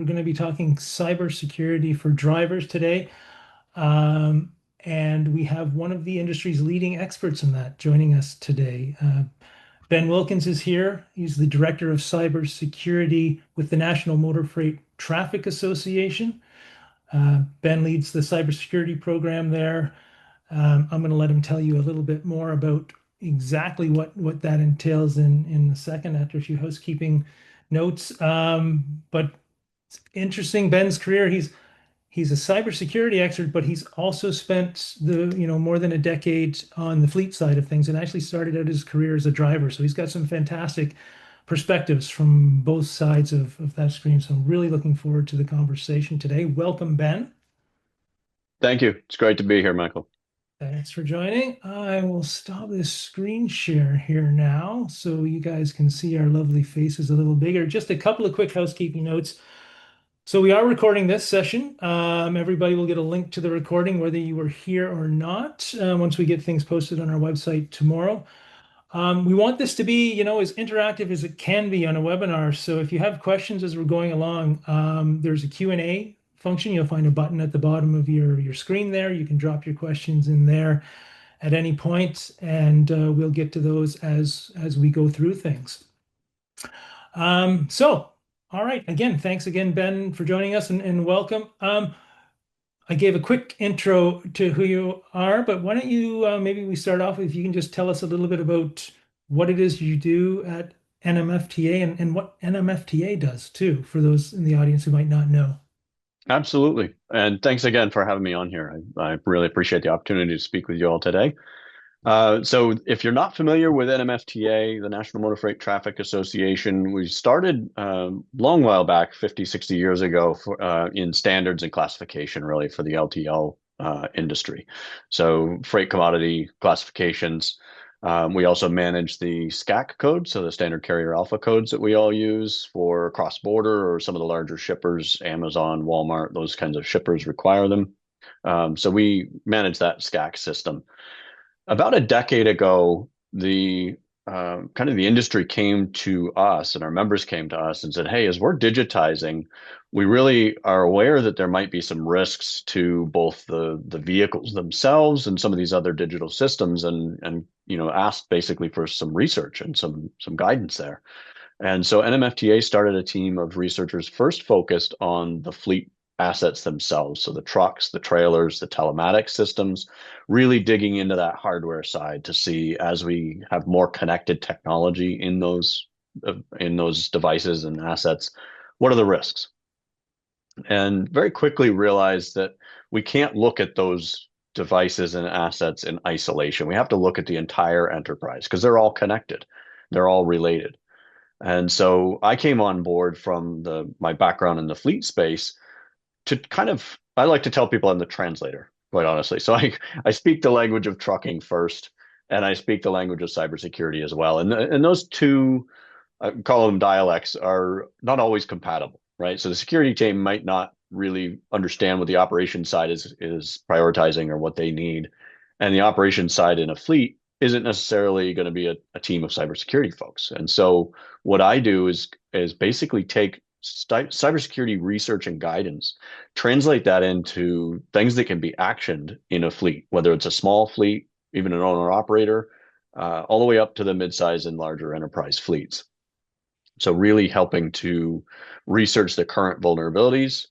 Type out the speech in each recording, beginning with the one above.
We're going to be talking cybersecurity for drivers today. Um, and we have one of the industry's leading experts in that joining us today. Ben Wilkens is here. He's the Director of Cybersecurity with the National Motor Freight Traffic Association. Ben leads the cybersecurity program there. I'm going to let him tell you a little bit more about exactly what that entails in a second after a few housekeeping notes. But it's interesting, Ben's career. He's a cybersecurity expert, but he's also spent more than a decade on the fleet side of things and actually started out his career as a driver. So he's got some fantastic perspectives from both sides of that screen. So I'm really looking forward to the conversation today. Welcome, Ben. Thank you. It's great to be here, Michael. Thanks for joining. I will stop this screen share here now so you guys can see our lovely faces a little bigger. Just a couple of quick housekeeping notes. So we are recording this session. Everybody will get a link to the recording, whether you were here or not, once we get things posted on our website tomorrow. We want this to be, as interactive as it can be on a webinar. So if you have questions as we're going along, there's a Q&A function. You'll find a button at the bottom of your screen there. You can drop your questions in there at any point, and we'll get to those as we go through things. All right. Again, thanks again, Ben, for joining us and welcome. I gave a quick intro to who you are, but why don't you maybe we start off with, if you can just tell us a little bit about what it is you do at NMFTA and what NMFTA does too, for those in the audience who might not know. Absolutely. And thanks again for having me on here. I really appreciate the opportunity to speak with you all today. So if you're not familiar with NMFTA, the National Motor Freight Traffic Association, we started long while back, 50, 60 years ago, in standards and classification, really, for the LTL industry. So freight commodity classifications. We also manage the SCAC code, so the standard carrier alpha codes that we all use for cross-border or some of the larger shippers, Amazon, Walmart, those kinds of shippers require them. So we manage that SCAC system. About a decade ago, the kind of the industry came to us and our members came to us and said, hey, as we're digitizing, we really are aware that there might be some risks to both the vehicles themselves and some of these other digital systems and asked basically for some research and some guidance there. And so NMFTA started a team of researchers first focused on the fleet assets themselves. So the trucks, the trailers, the telematics systems, really digging into that hardware side to see as we have more connected technology in those devices and assets, what are the risks? And very quickly realized that we can't look at those devices and assets in isolation. We have to look at the entire enterprise because they're all connected. They're all related. And so I came on board from my background in the fleet space to I like to tell people I'm the translator, quite honestly. So I speak the language of trucking first, and I speak the language of cybersecurity as well. And those two, I call them dialects, are not always compatible, right? So the security team might not really understand what the operations side is prioritizing or what they need. And the operations side in a fleet isn't necessarily going to be a team of cybersecurity folks. And so what I do is basically take cybersecurity research and guidance, translate that into things that can be actioned in a fleet, whether it's a small fleet, even an owner operator, all the way up to the midsize and larger enterprise fleets. So really helping to research the current vulnerabilities,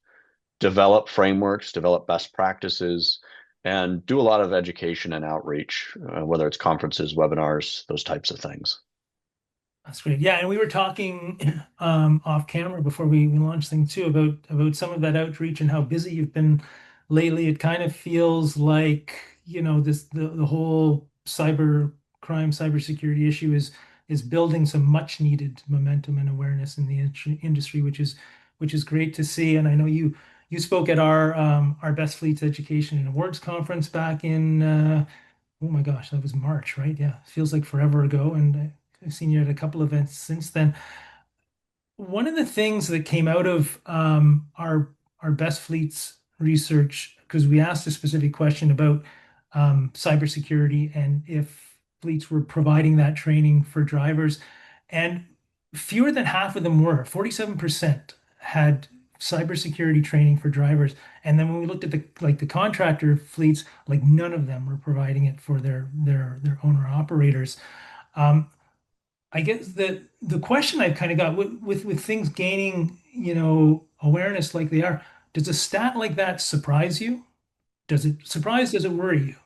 develop frameworks, develop best practices, and do a lot of education and outreach, whether it's conferences, webinars, those types of things. That's great. Yeah, and we were talking off camera before we launched things too about some of that outreach and how busy you've been lately. It kind of feels like, the whole cyber crime, cybersecurity issue is building some much needed momentum and awareness in the industry, which is great to see. And I know you spoke at our Best Fleets Education and Awards conference back in oh my gosh, that was March, right? Yeah, feels like forever ago. And I've seen you at a couple events since then. One of the things that came out of our best fleets research, because we asked a specific question about cybersecurity and if fleets were providing that training for drivers, and fewer than half of them were. 47% had cybersecurity training for drivers. And then when we looked at the contractor fleets, like none of them were providing it for their owner operators. Um, I guess that the question I've kind of got with things gaining, awareness like they are, does a stat like that surprise you? Does it surprise? Does it worry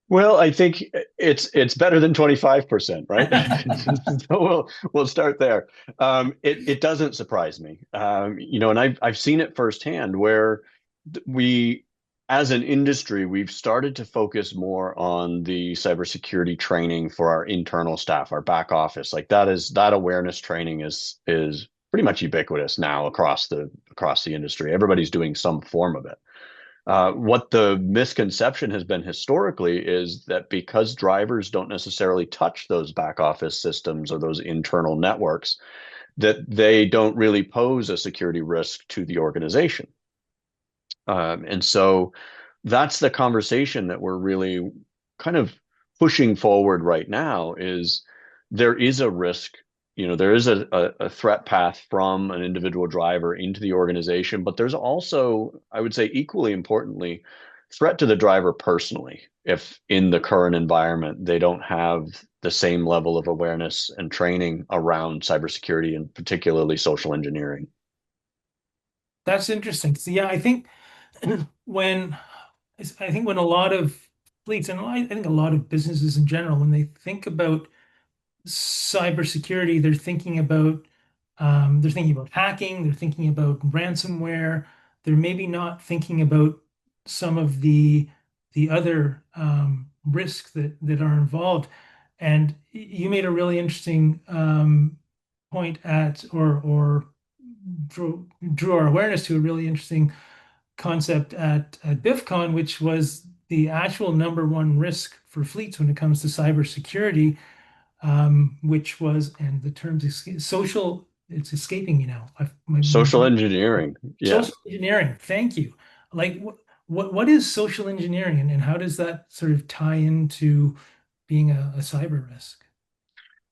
Well, I think it's better than 25%, right? you? So we'll start there. It doesn't surprise me. And I've seen it firsthand where we, as an industry, we've started to focus more on the cybersecurity training for our internal staff, our back office. Like that awareness training is pretty much ubiquitous now across the industry. Everybody's doing some form of it. What the misconception has been historically is that because drivers don't necessarily touch those back office systems or those internal networks, that they don't really pose a security risk to the organization. And so that's the conversation that we're really kind of pushing forward right now is there is a risk, there is a threat path from an individual driver into the organization, but there's also, I would say equally importantly, threat to the driver personally, if in the current environment they don't have the same level of awareness and training around cybersecurity and particularly social engineering. That's interesting. So yeah, I think when when a lot of fleets and I think a lot of businesses in general, when they think about cybersecurity, they're thinking about hacking, they're thinking about ransomware, they're maybe not thinking about some of the other risks that are involved. And you made a really interesting point at or drew our awareness to a really interesting concept at BIFCon, which was the actual number one risk for fleets when it comes to cybersecurity, which was, and the terms social, it's escaping me now. My Social brain, engineering. Yeah. social engineering. Thank you. Like what is social engineering and how does that sort of tie into being a cyber risk?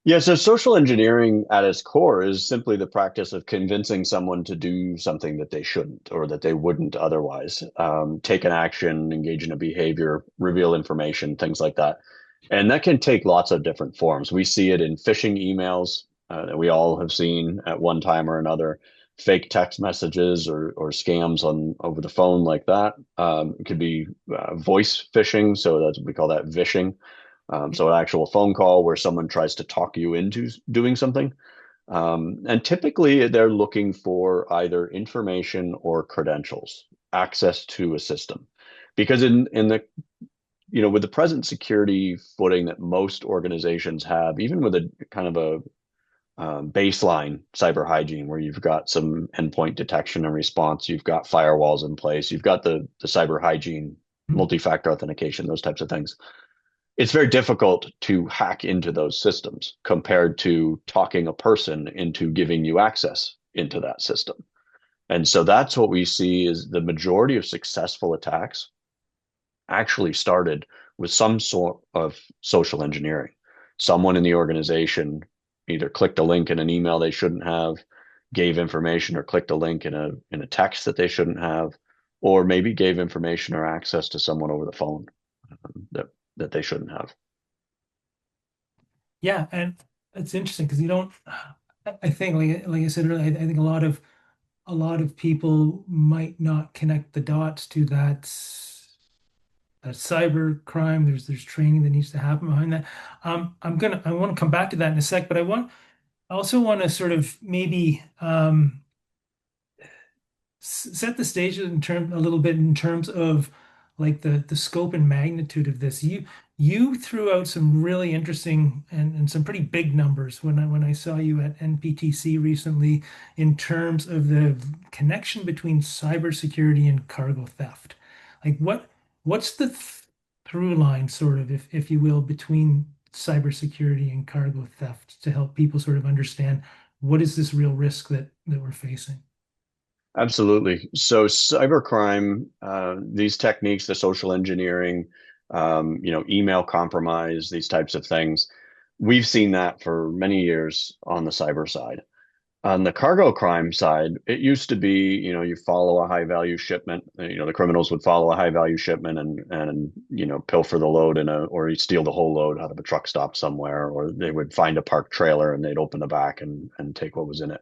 Yeah, so social engineering at its core is simply the practice of convincing someone to do something that they shouldn't or that they wouldn't otherwise. Take an action, engage in a behavior, reveal information, things like that. And that can take lots of different forms. We see it in phishing emails that we all have seen at one time or another, fake text messages or scams on over the phone like that. It could be voice phishing, so that's we call that vishing. So an actual phone call where someone tries to talk you into doing something. And typically they're looking for either information or credentials, access to a system. Because in the, with the present security footing that most organizations have, even with a kind of a baseline cyber hygiene where you've got some endpoint detection and response, you've got firewalls in place, you've got the cyber hygiene, multi-factor authentication, those types of things, it's very difficult to hack into those systems compared to talking a person into giving you access into that system. And so that's what we see is the majority of successful attacks actually started with some sort of social engineering. Someone in the organization either clicked a link in an email they shouldn't have, gave information or clicked a link in a text that they shouldn't have, or maybe gave information or access to someone over the phone that they shouldn't have. Yeah, and it's interesting because you don't. I think, like I said earlier, I think a lot of people might not connect the dots to that cyber crime. There's training that needs to happen behind that. I want to come back to that in a sec, but I also want to sort of maybe set the stage a little bit in terms of like the scope and magnitude of this. You threw out some really interesting and some pretty big numbers when I saw you at NPTC recently in terms of the connection between cybersecurity and cargo theft. Like what's the through line sort of, if you will, between cybersecurity and cargo theft to help people sort of understand what is this real risk that we're facing? Absolutely. So cybercrime, these techniques, the social engineering, email compromise, these types of things, we've seen that for many years on the cyber side. On the cargo crime side, it used to be, you follow a high value shipment. The criminals would follow a high value shipment and pilfer the load or you steal the whole load out of a truck stop somewhere, or they would find a parked trailer and they'd open the back and take what was in it.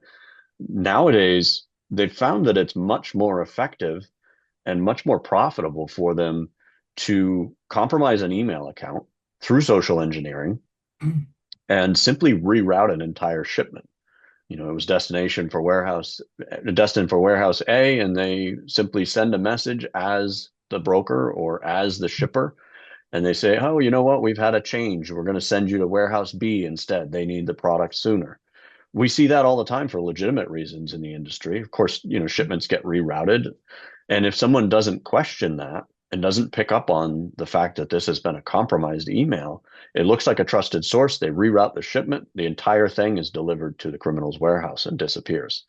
Nowadays, they've found that it's much more effective and much more profitable for them to compromise an email account through social engineering and simply reroute an entire shipment. It was destined for warehouse A, and they simply send a message as the broker or as the shipper, and they say, "Oh, you know what? We've had a change. We're going to send you to warehouse B instead. They need the product sooner." We see that all the time for legitimate reasons in the industry. Of course, shipments get rerouted, and if someone doesn't question that and doesn't pick up on the fact that this has been a compromised email, it looks like a trusted source. They reroute the shipment. The entire thing is delivered to the criminal's warehouse and disappears.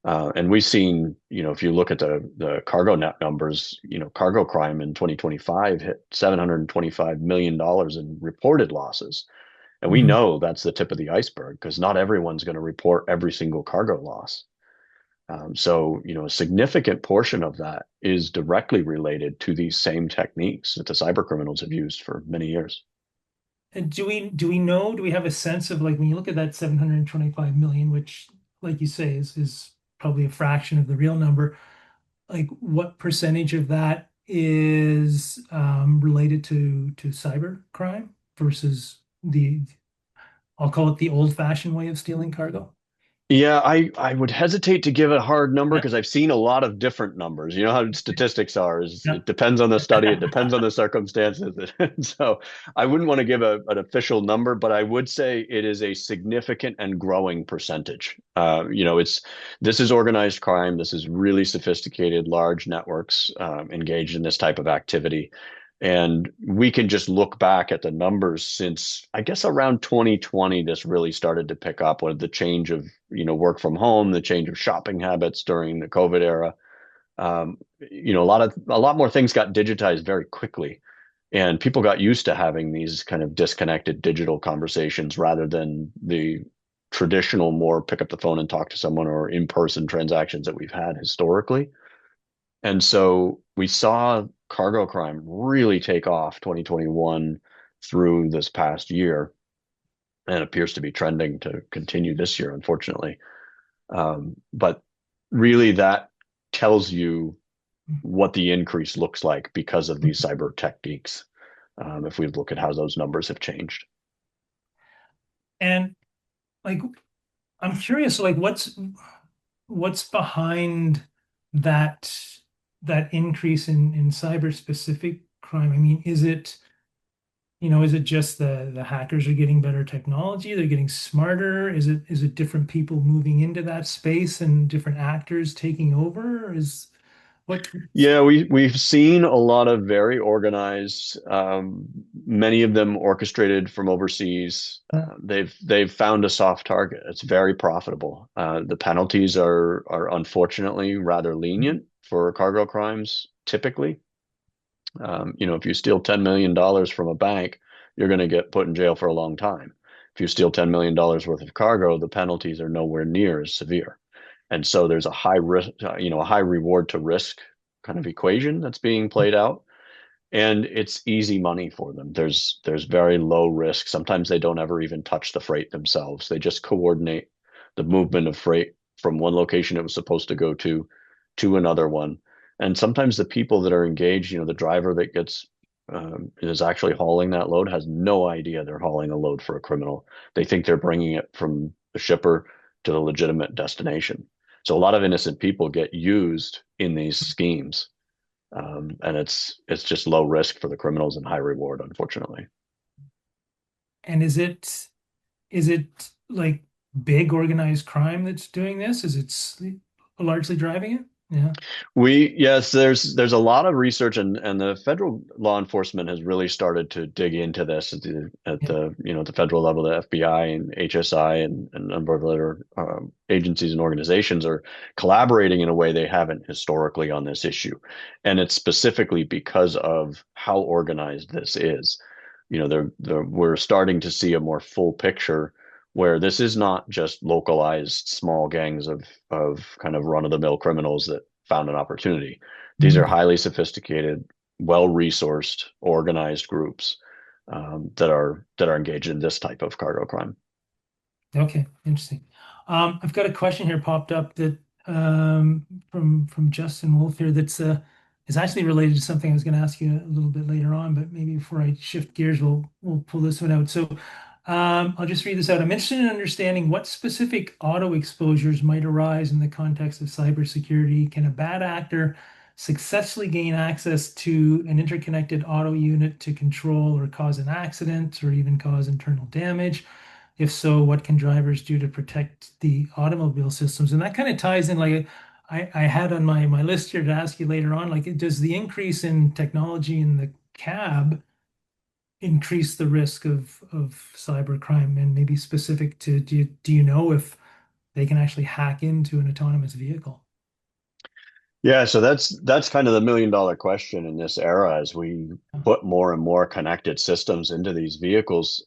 And we've seen, if you look at the cargo net numbers, cargo crime in 2025 hit $725 million in reported losses. And we Mhm. know that's the tip of the iceberg because not everyone's going to report every single cargo loss. So, a significant portion of that is directly related to these same techniques that the cyber criminals have used for many years. And do we know, do we have a sense of, like, when you look at that 725 million, which, like you say, is probably a fraction of the real number, like what percentage of that is related to cyber crime versus I'll call it the old-fashioned way of stealing cargo? Yeah, I would hesitate to give a hard number Yeah. because I've seen a lot of different numbers. You know how statistics are, is Yeah. it depends on the study, it depends on the circumstances. So I wouldn't want to give an official number, but I would say it is a significant and growing percentage. This is organized crime. This is really sophisticated, large networks engaged in this type of activity. And we can just look back at the numbers since, I guess, around 2020, this really started to pick up with the change of, work from home, the change of shopping habits during the COVID era. A lot more things got digitized very quickly, and people got used to having these kind of disconnected digital conversations rather than the traditional, more pick up the phone and talk to someone or in-person transactions that we've had historically. And so we saw cargo crime really take off 2021 through this past year, and appears to be trending to continue this year, unfortunately. But really, that tells you what the increase looks like because of these cyber techniques, if we look at how those numbers have changed. And like I'm curious, like what's behind that that increase in cyber specific crime? I mean, is it just the hackers are getting better technology, they're getting smarter? Is it different people moving into that space and different actors taking over? Or is what Yeah, we've seen a lot of very organized, many of them orchestrated from overseas. They've found a soft target. It's very profitable. The penalties are unfortunately rather lenient for cargo crimes, typically. If you steal $10 million from a bank, you're going to get put in jail for a long time. If you steal $10 million worth of cargo, the penalties are nowhere near as severe. And so there's a high risk, a high reward to risk kind of equation that's being played out. And it's easy money for them. There's very low risk. Sometimes they don't ever even touch the freight themselves. They just coordinate the movement of freight from one location it was supposed to go to another one. And sometimes the people that are engaged, the driver that is actually hauling that load has no idea they're hauling a load for a criminal. They think they're bringing it from the shipper to the legitimate destination. So a lot of innocent people get used in these schemes, and it's just low risk for the criminals and high reward, unfortunately. and is it like big organized crime that's doing this? Is largely driving it? Yeah. Yes, there's a lot of research, and the federal law enforcement has really started to dig into this at Yeah. the federal level. The FBI and HSI and a number of other agencies and organizations are collaborating in a way they haven't historically on this issue, and it's specifically because of how organized this is. We're starting to see a more full picture where this is not just localized small gangs of kind of run-of-the-mill criminals that found an opportunity. These are Mm. highly sophisticated, well-resourced, organized groups that are engaged in this type of cargo crime. Okay, interesting. I've got a question here popped up that from Justin Wolf here that's is actually related to something I was going to ask you a little bit later on, but maybe before I shift gears, we'll pull this one out. So I'll just read this out. I'm interested in understanding what specific auto exposures might arise in the context of cybersecurity. Can a bad actor successfully gain access to an interconnected auto unit to control or cause an accident or even cause internal damage? If so, what can drivers do to protect the automobile systems? And that kind of ties in, like I had on my list here to ask you later on, like does the increase in technology in the cab increase the risk of cybercrime? And maybe specific to, do you know if they can actually hack into an autonomous vehicle? Yeah, so that's kind of the million-dollar question in this era as we put more and more connected systems into these vehicles.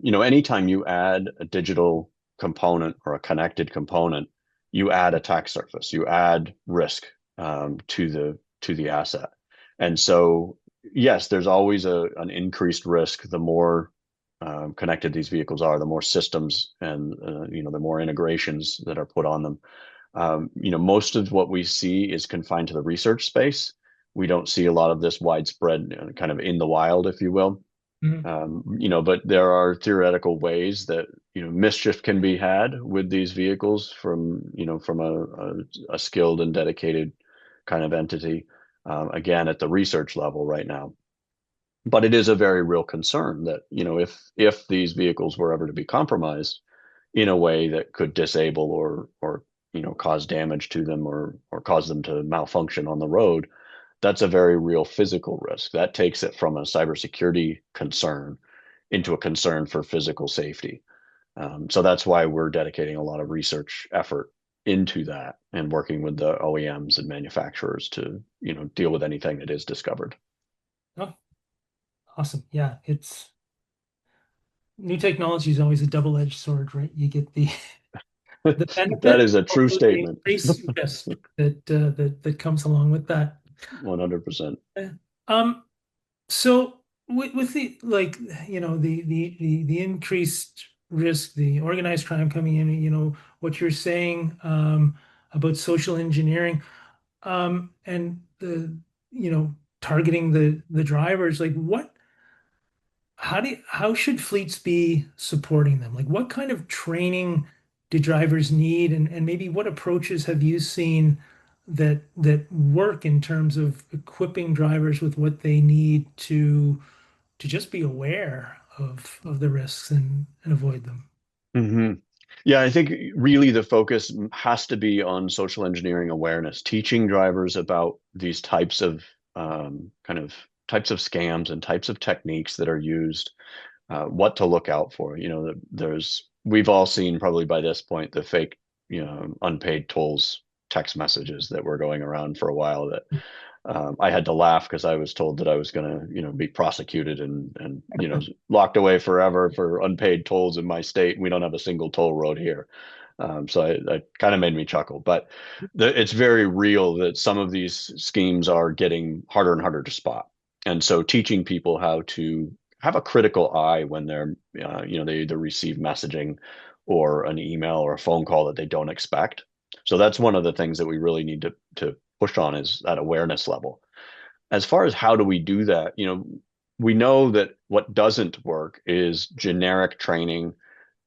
Anytime you add a digital component or a connected component, you add attack surface, you add risk to the asset. And so, yes, there's always an increased risk the more connected these vehicles are, the more systems and the more integrations that are put on them. Most of what we see is confined to the research space. We don't see a lot of this widespread kind of in the wild, if you will. Mhm. But there are theoretical ways that, mischief can be had with these vehicles from a skilled and dedicated kind of entity, again, at the research level right now. But it is a very real concern that, if these vehicles were ever to be compromised in a way that could disable or cause damage to them or cause them to malfunction on the road, that's a very real physical risk. That takes it from a cybersecurity concern into a concern for physical safety. So that's why we're dedicating a lot of research effort into that and working with the OEMs and manufacturers to, deal with anything that is discovered. Oh, awesome. Yeah, it's new technology is always a double-edged sword, right? You get the That benefit, is a true also the statement. increased risk that comes along with that. 100%. Yeah. Um, so with the like, the increased risk, the organized crime coming in, what you're saying about social engineering, and the targeting the drivers, like how should fleets be supporting them? Like what kind of training do drivers need, and maybe what approaches have you seen that work in terms of equipping drivers with what they need to just be aware of the risks and avoid them? hmm Yeah, I think really the focus has to be on social engineering awareness, teaching drivers about these kind of types of scams and types of techniques that are used, what to look out for. We've all seen probably by this point the fake, unpaid tolls text messages that were going around for a while that I had to laugh because I was told that I was going to, be prosecuted and locked away forever for unpaid tolls in my state. We don't have a single toll road here. So I kind of made me chuckle, but it's very real that some of these schemes are getting harder and harder to spot. And so teaching people how to have a critical eye when they either receive messaging or an email or a phone call that they don't expect. So that's one of the things that we really need to push on is that awareness level. As far as how do we do that, we know that what doesn't work is generic training.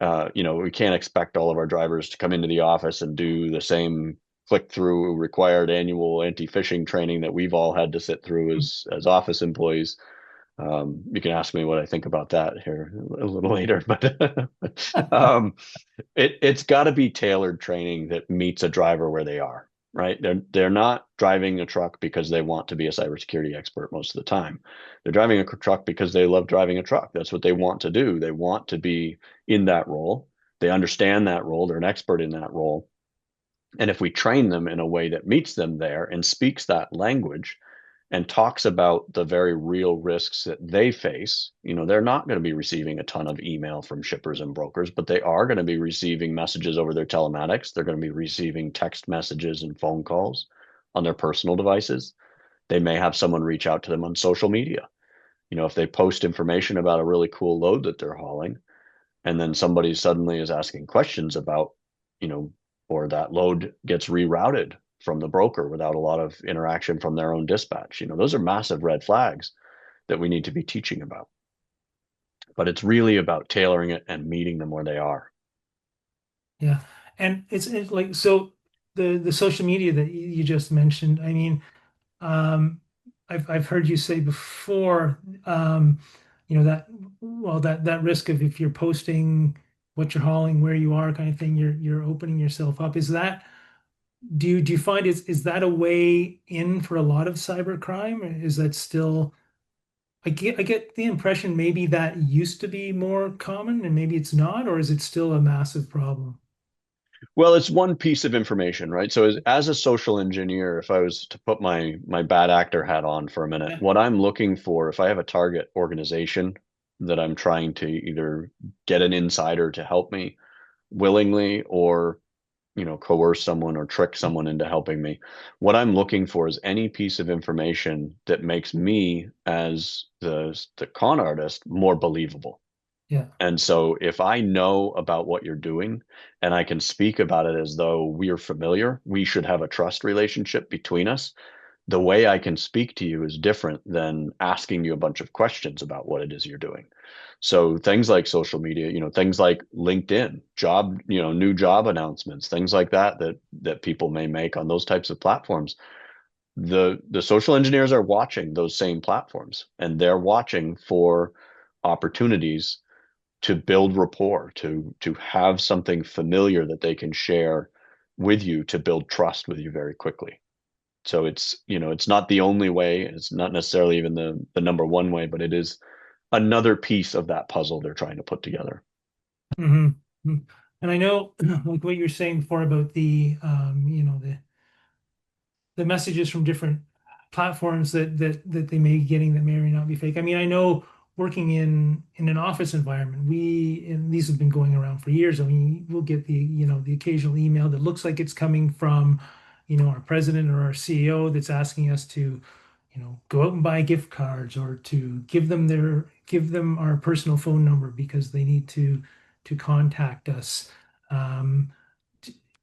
We can't expect all of our drivers to come into the office and do the same click through required annual anti-phishing training that we've all had to sit through as office employees. You can ask me what I think about that here a little later, but um, it's got to be tailored training that meets a driver where they are, right? They're not driving a truck because they want to be a cybersecurity expert most of the time. They're driving a truck because they love driving a truck. That's what they want to do. They want to be in that role. They understand that role. They're an expert in that role. And if we train them in a way that meets them there and speaks that language, and talks about the very real risks that they face. They're not going to be receiving a ton of email from shippers and brokers, but they are going to be receiving messages over their telematics. They're going to be receiving text messages and phone calls on their personal devices. They may have someone reach out to them on social media. If they post information about a really cool load that they're hauling, and then somebody suddenly is asking questions about, you know, or that load gets rerouted from the broker without a lot of interaction from their own dispatch. Those are massive red flags that we need to be teaching about. But it's really about tailoring it and meeting them where they are. Yeah. And it's like, so the social media that you just mentioned, I mean, um, I've heard you say before, that, well, that risk of if you're posting what you're hauling, where you are, kind of thing, you're opening yourself up. Do you find is that a way in for a lot of cybercrime? Or is that still, I get the impression maybe that used to be more common and maybe it's not, or is it still a massive problem? Well, it's one piece of information, right? So as a social engineer, if I was to put my bad actor hat on for a minute, Yeah. what I'm looking for, if I have a target organization that I'm trying to either get an insider to help me willingly or coerce someone or trick someone into helping me. What I'm looking for is any piece of information that makes me as the con artist more believable. Yeah. And so if I know about what you're doing and I can speak about it as though we are familiar, we should have a trust relationship between us. The way I can speak to you is different than asking you a bunch of questions about what it is you're doing. So things like social media, things like LinkedIn, new job announcements, things like that people may make on those types of platforms. The social engineers are watching those same platforms and they're watching for opportunities to build rapport, to have something familiar that they can share with you to build trust with you very quickly. So it's not the only way. It's not necessarily even the number one way, but it is another piece of that puzzle they're trying to put together. Hmm. And I know, like what you were saying before about the messages from different platforms that they may be getting that may or may not be fake. I mean, I know working in an office environment, and these have been going around for years. I mean, we'll get the occasional email that looks like it's coming from, our president or our CEO that's asking us to, go out and buy gift cards or to give them our personal phone number because they need to contact us. Um,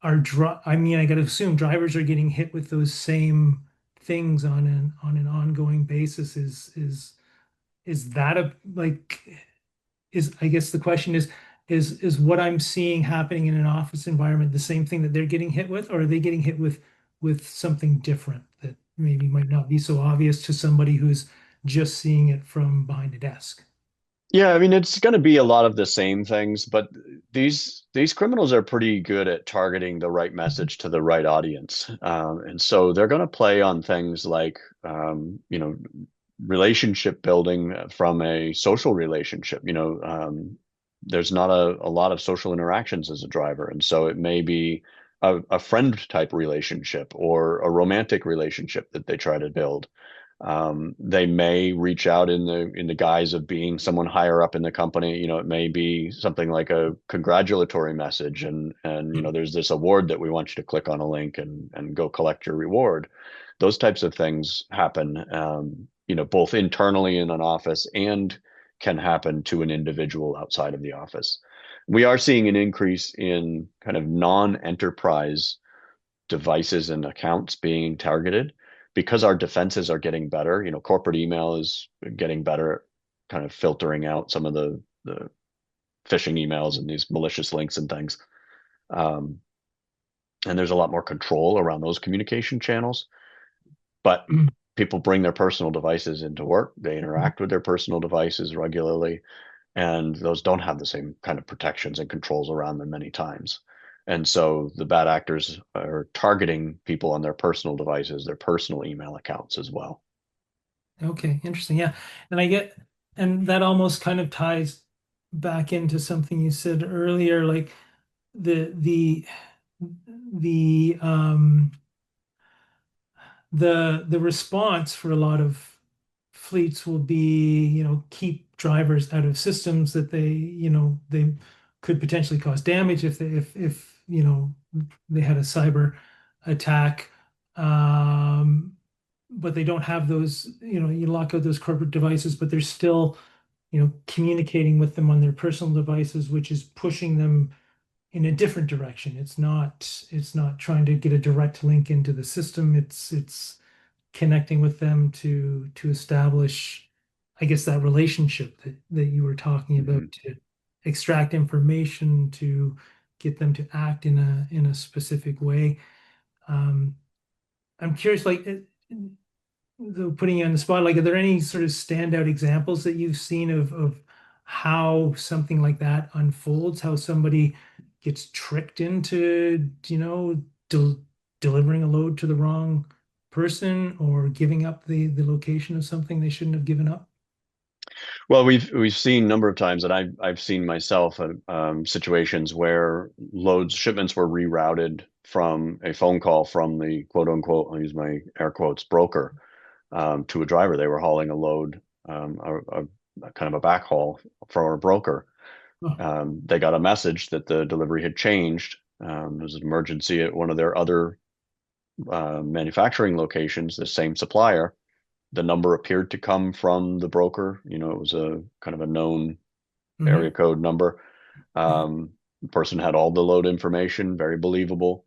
I mean, I gotta assume drivers are getting hit with those same things on an ongoing basis. Is that a like is I guess the question is what I'm seeing happening in an office environment the same thing that they're getting hit with, or are they getting hit with something different that maybe might not be so obvious to somebody who's just seeing it from behind a desk? Yeah, I mean it's going to be a lot of the same things, but these criminals are pretty good at targeting the right message to the right audience, and so they're going to play on things like relationship building from a social relationship. There's not a lot of social interactions as a driver, and so it may be a friend type relationship or a romantic relationship that they try to build. They may reach out in the guise of being someone higher up in the company. It may be something like a congratulatory message, and there's this award that we want you to click on a link and go collect your reward. Those types of things happen, both internally in an office and can happen to an individual outside of the office. We are seeing an increase in kind of non-enterprise devices and accounts being targeted because our defenses are getting better. Corporate email is getting better at kind of filtering out some of the phishing emails and these malicious links and things. Um, and there's a lot more control around those communication channels. But people bring their personal devices into work. They interact with their personal devices regularly, and those don't have the same kind of protections and controls around them many times. And so the bad actors are targeting people on their personal devices, their personal email accounts as well. Okay, interesting. Yeah. And that almost kind of ties back into something you said earlier, like the the the the response for a lot of fleets will be, keep drivers out of systems that they could potentially cause damage if they had a cyber attack. Um, but they don't have those, you lock out those corporate devices, but they're still, communicating with them on their personal devices, which is pushing them in a different direction. It's not trying to get a direct link into the system. It's connecting with them to establish, I guess, that relationship that you were talking about, Mhm. to extract information, to get them to act in a specific way. Um, I'm curious, like, though putting you on the spot, like, are there any sort of standout examples that you've seen of how something like that unfolds, how somebody gets tricked into, delivering a load to the wrong person or giving up the location of something they shouldn't have given up? Well, we've seen a number of times, and I've seen myself situations where shipments were rerouted from a phone call from the quote unquote, I'll use my air quotes, broker, to a driver. They were hauling a load, a kind of a backhaul for a broker. Oh, They got a message that the delivery had changed. There was an emergency at one of their other manufacturing locations, the same supplier. The number appeared to come from the broker. It was a kind of a known area hmm. code number. Yeah. The person had all the load information, very believable.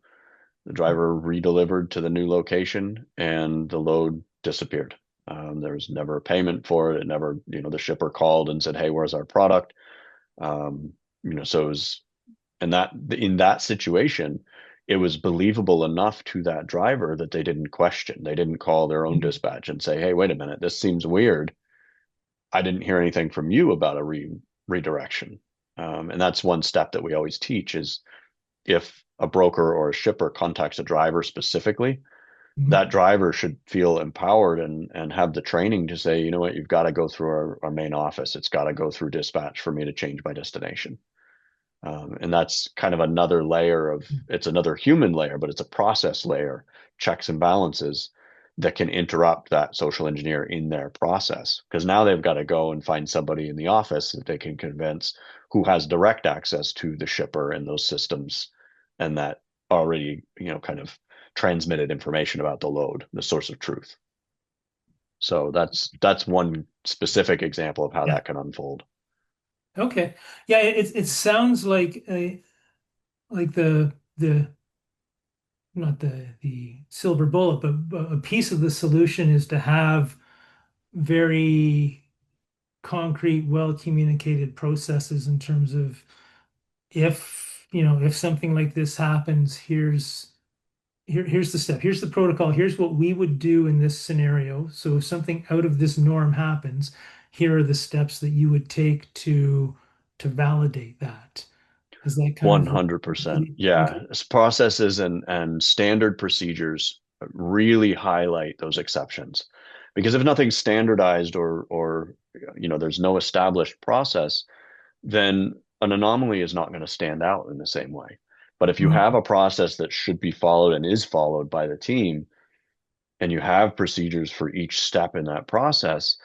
The driver redelivered to the new location and the load disappeared. There was never a payment for it. It never, the shipper called and said, "Hey, where's our product?" Um, so it was, and that in that situation, it was believable enough to that driver that they didn't question. They didn't call their own Mhm. dispatch and say, "Hey, wait a minute, this seems weird. I didn't hear anything from you about a redirection." And that's one step that we always teach is if a broker or a shipper contacts a driver specifically, Mhm. that driver should feel empowered and have the training to say, you know what, you've got to go through our main office. It's got to go through dispatch for me to change my destination. And that's kind of another layer of it's another human layer, but it's a process layer, checks and balances that can interrupt that social engineer in their process. Because now they've got to go and find somebody in the office that they can convince who has direct access to the shipper and those systems and that already, kind of transmitted information about the load, the source of truth. So that's one specific example of how Yeah. that can unfold. Okay. Yeah, it sounds like the not the silver bullet, but a piece of the solution is to have very concrete, well communicated processes in terms of, if something like this happens, here's the step, here's the protocol, here's what we would do in this scenario. So if something out of this norm happens, here are the steps that you would take to validate that. Is that kind of 100%. Yeah. okay? Processes and standard procedures really highlight those exceptions. Because if nothing's standardized or there's no established process, then an anomaly is not going to stand out in the same way. But if you have Mhm. a process that should be followed and is followed by the team, and you have procedures for each step in that process,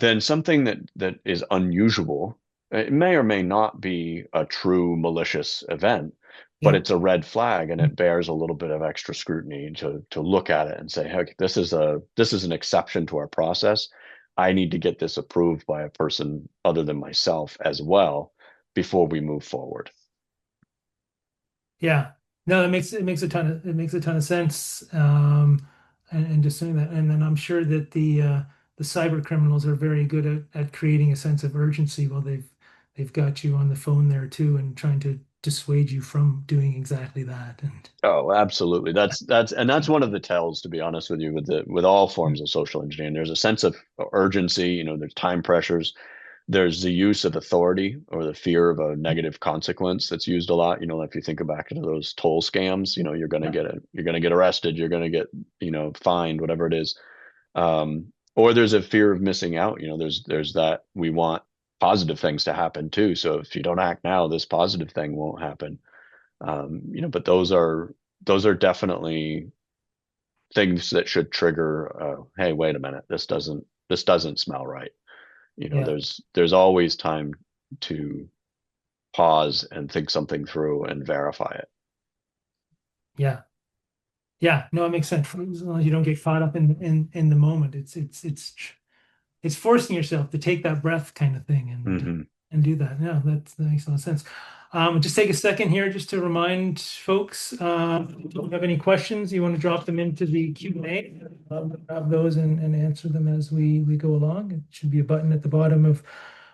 then something that is unusual, it may or may not be a true malicious event, but Yeah. it's a red flag and it bears a little bit of extra scrutiny to look at it and say, hey, this is an exception to our process. I need to get this approved by a person other than myself as well before we move forward. Yeah. No, it makes a ton of sense. And just doing that. And then I'm sure that the cyber criminals are very good at creating a sense of urgency while they've got you on the phone there too and trying to dissuade you from doing exactly that. And Oh, absolutely. That's one of the tells, to be honest with you, with all forms of social engineering. There's a sense of urgency, there's time pressures. There's the use of authority or the fear of a negative consequence that's used a lot. If you think back to those toll scams, yeah. you're gonna get arrested, you're gonna get, fined, whatever it is. Or there's a fear of missing out. There's that we want positive things to happen too. So if you don't act now, this positive thing won't happen. But those are definitely things that should trigger, hey, wait a minute, this doesn't smell right. Yeah. There's always time to pause and think something through and verify it. Yeah. Yeah. No, it makes sense. As long as you don't get caught up in the moment, it's forcing yourself to take that breath kind of thing Hmm. and do that. Yeah, that makes a lot of sense. Just take a second here just to remind folks, if you have any questions, you want to drop them into the Q&A. Grab those and answer them as we go along. It should be a button at the bottom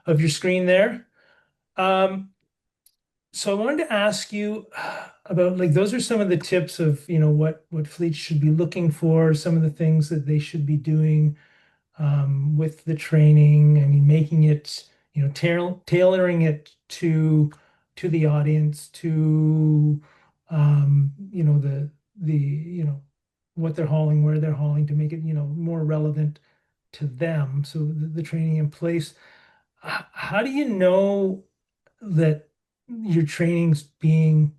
of your screen there. Um, so I wanted to ask you about like those are some of the tips of what fleets should be looking for, some of the things that they should be doing with the training. I mean, making it, tailoring it to the audience, to the what they're hauling, where they're hauling, to make it more relevant to them. So the training in place. How do you know that your training's being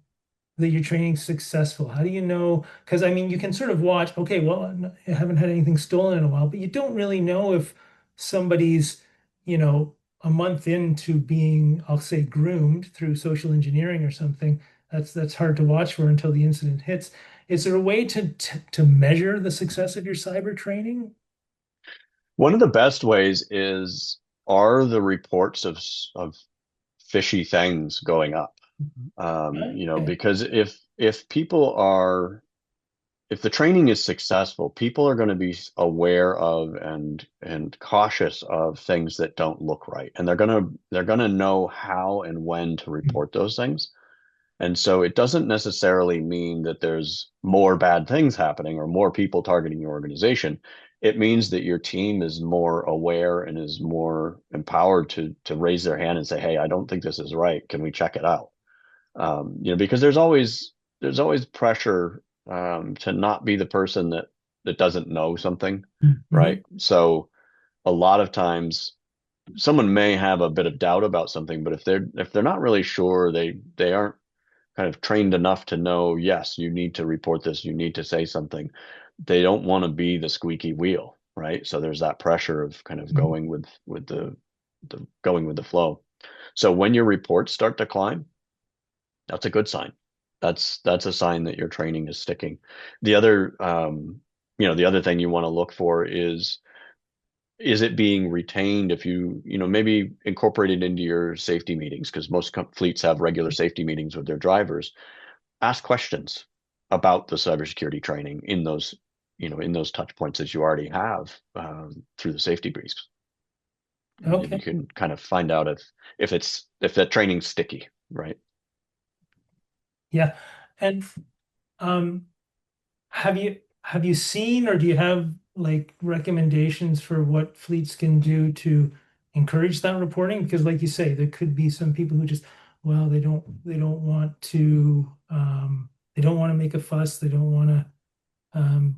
that your training's successful? How do you know? Because I mean, you can sort of watch, okay, well, I haven't had anything stolen in a while, but you don't really know if somebody's, a month into being, I'll say, groomed through social engineering or something. That's hard to watch for until the incident hits. Is there a way to measure the success of your cyber training? One of the best ways is, are the reports of fishy things going up? Okay. Because if the training is successful, people are going to be aware of and cautious of things that don't look right, and they're going to know how and when to report those things. And so it doesn't necessarily mean that there's more bad things happening or more people targeting your organization. It means that your team is more aware and is more empowered to raise their hand and say, "Hey, I don't think this is right. Can we check it out?" Because there's always pressure to not be the person that doesn't know something, Mhm. right? So a lot of times someone may have a bit of doubt about something, but if they're not really sure, they aren't kind of trained enough to know, yes, you need to report this, you need to say something. They don't want to be the squeaky wheel, right? So there's that pressure of kind of Mhm. going with the going with the flow. So when your reports start to climb, that's a good sign. That's a sign that your training is sticking. The other the other thing you want to look for is it being retained, if maybe incorporate it into your safety meetings, because most fleets have regular safety meetings with their drivers. Ask questions about the cybersecurity training in those touch points that you already have through the safety briefs, and you Okay. can kind of find out if that training's sticky, right? Yeah. And um, have you seen or do you have like recommendations for what fleets can do to encourage that reporting? Because like you say, there could be some people who just, well, they don't want to make a fuss. They don't want to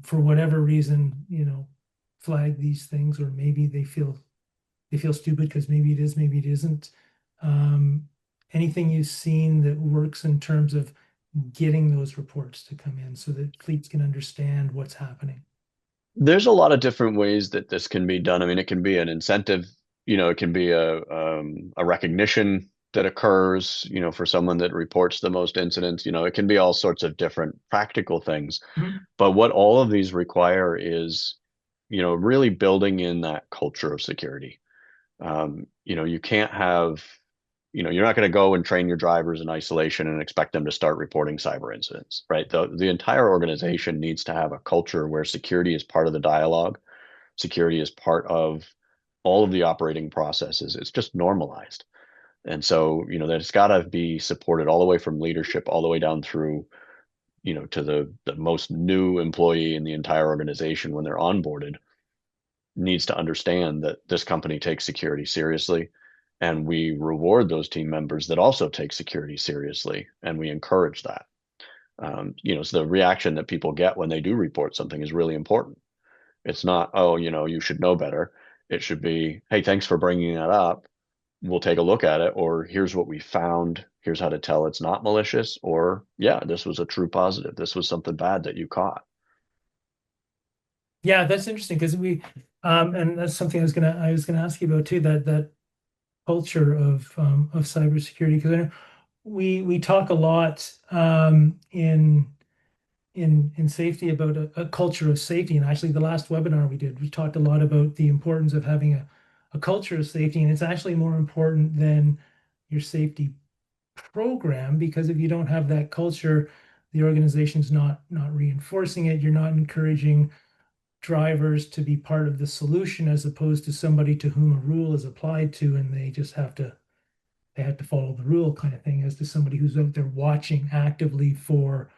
for whatever reason, flag these things, or maybe they feel stupid because maybe it is, maybe it isn't. Um, Anything you've seen that works in terms of getting those reports to come in so that fleets can understand what's happening? There's a lot of different ways that this can be done. I mean, it can be an incentive, it can be a recognition that occurs, for someone that reports the most incidents. It can be all sorts of different practical things. Mhm. But what all of these require is, really building in that culture of security. You can't have, you're not going to go and train your drivers in isolation and expect them to start reporting cyber incidents, right? The entire organization needs to have a culture where security is part of the dialogue. Security is part of all of the operating processes. It's just normalized. And so, that's got to be supported all the way from leadership, all the way down through, to the most new employee in the entire organization when they're onboarded needs to understand that this company takes security seriously, and we reward those team members that also take security seriously, and we encourage that. So the reaction that people get when they do report something is really important. It's not, oh, you should know better. It should be, hey, thanks for bringing that up. We'll take a look at it, or here's what we found. Here's how to tell it's not malicious, or yeah, this was a true positive. This was something bad that you caught. Yeah, that's interesting because and that's something I was gonna ask you about too, that culture of cybersecurity, because I know we talk a lot in safety about a culture of safety. And actually the last webinar we did, we talked a lot about the importance of having a culture of safety. And it's actually more important than your safety program, because if you don't have that culture, the organization's not reinforcing it. You're not encouraging drivers to be part of the solution as opposed to somebody to whom a rule is applied to, and they have to follow the rule kind of thing, as to somebody who's out there watching actively for,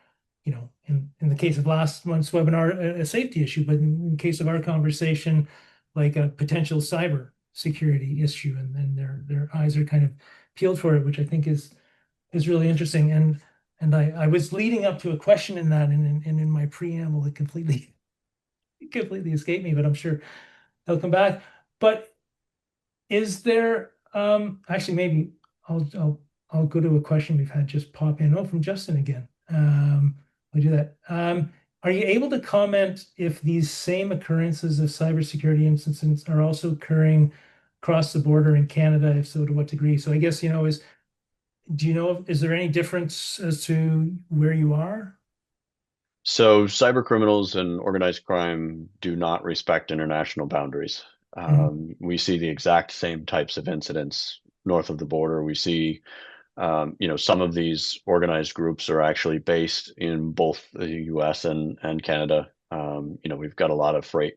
in the case of last month's webinar, a safety issue, but in case of our conversation, like a potential cyber security issue, and their eyes are kind of peeled for it, which I think is really interesting. And I was leading up to a question in that, and in my preamble, it completely escaped me, but I'm sure they'll come back. But is there actually, maybe I'll go to a question we've had just pop in. Oh, from Justin again. We'll do that. Are you able to comment if these same occurrences of cybersecurity instances are also occurring across the border in Canada? If so, to what degree? So I guess, do you know, is there any difference as to where you are? So cyber criminals and organized crime do not respect international boundaries. Mhm. We see the exact same types of incidents north of the border. We see, some of these organized groups are actually based in both the U.S. and Canada. We've got a lot of freight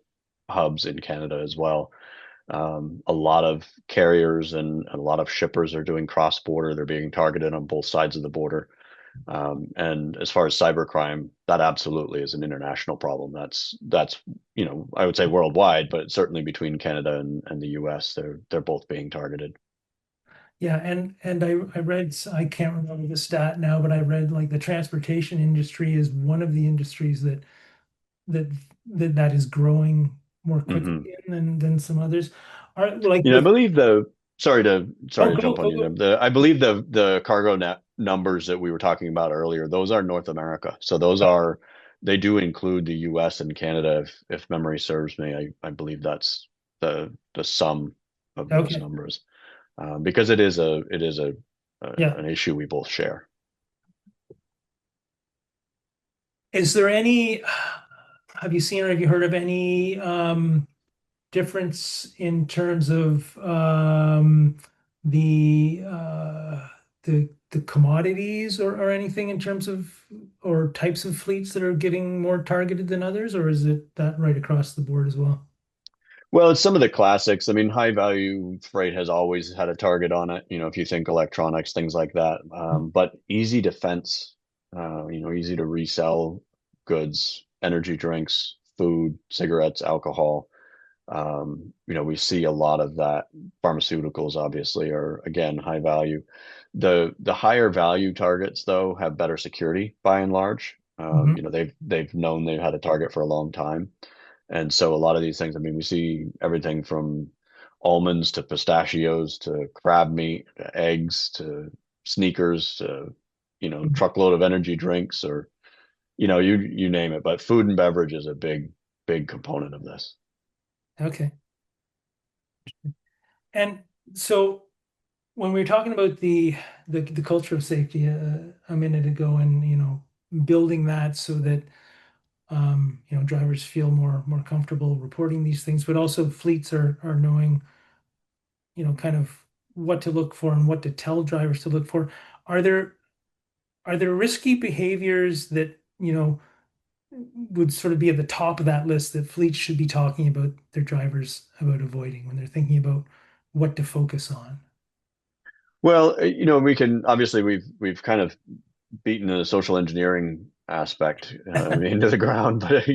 hubs in Canada as well. A lot of carriers and a lot of shippers are doing cross border. They're being targeted on both sides of the border. And as far as cybercrime, that absolutely is an international problem. That's I would say worldwide, but certainly between Canada and the US, they're both being targeted. Yeah, and I read, I can't remember the stat now, but I read like the transportation industry is one of the industries that that is growing more quickly Hmm. than some others. Are like I with believe the sorry oh to go jump on go you there. go I believe the cargo net numbers that we were talking about earlier, those are North America. So they do include the US and Canada if memory serves me. I believe that's the sum of those okay, numbers. Because it is yeah. an issue we both share. Is there any, have you seen or have you heard of any difference in terms of the the commodities, or anything in terms of, or types of fleets that are getting more targeted than others, or is it that right across the board as well? Well, it's some of the classics. I mean, high value freight has always had a target on it. If you think electronics, things like that. But easy defense, easy to resell goods, energy drinks, food, cigarettes, alcohol. We see a lot of that. Pharmaceuticals obviously are again high value. The higher value targets though have better security by and large. Mhm. They've known they've had a target for a long time. And so a lot of these things, I mean, we see everything from almonds to pistachios to crab meat to eggs to sneakers to, truckload of energy drinks or, you name it. But food and beverage is a big component of this. Okay. And so when we were talking about the culture of safety a minute ago, and building that so that drivers feel more comfortable reporting these things, but also fleets are knowing, kind of what to look for and what to tell drivers to look for. Are there are there risky behaviors that, would sort of be at the top of that list that fleets should be talking about their drivers about avoiding when they're thinking about what to focus on? Well, we can obviously we've kind of beaten the social engineering aspect into the ground, but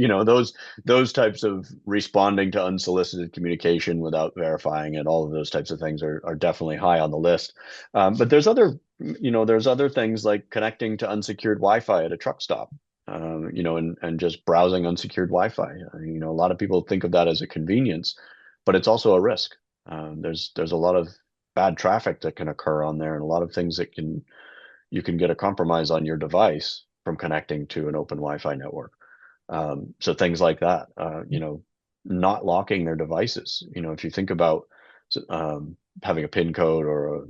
those types of responding to unsolicited communication without verifying it, all of those types of things are definitely high on the list. But there's other things like connecting to unsecured Wi-Fi at a truck stop, and just browsing unsecured Wi-Fi. A lot of people think of that as a convenience, but it's also a risk. There's a lot of bad traffic that can occur on there, and a lot of things that you can get a compromise on your device from connecting to an open Wi-Fi network. So things like that, not locking their devices. If you think about having a PIN code or a